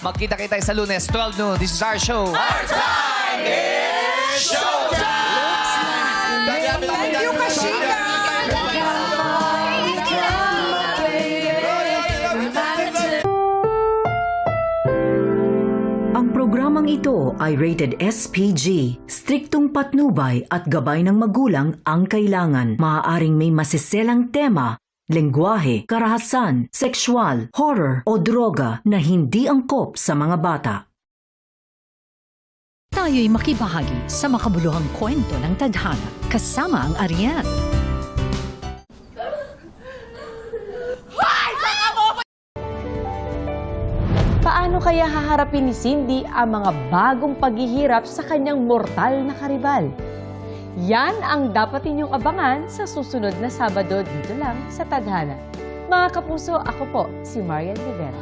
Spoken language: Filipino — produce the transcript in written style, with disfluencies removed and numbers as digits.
Magkita-kita tayo sa Lunes, 12 noon. This is our show. Our time is showtime! Thank you, Kashika! Ang programang ito ay rated SPG. Striktong patnubay at gabay ng magulang ang kailangan. Maaaring may masiselang tema, lengguwahe, karahasan, sexual, horror o droga na hindi angkop sa mga bata. Tayo'y makibahagi sa makabuluhang kwento ng tadhana kasama ang Ariel. Paano kaya haharapin ni Cindy ang mga bagong paghihirap sa kanyang mortal na karibal? Yan ang dapat ninyong abangan sa susunod na Sabado dito lang sa Tadhana. Mga kapuso, ako po si Marian Rivera.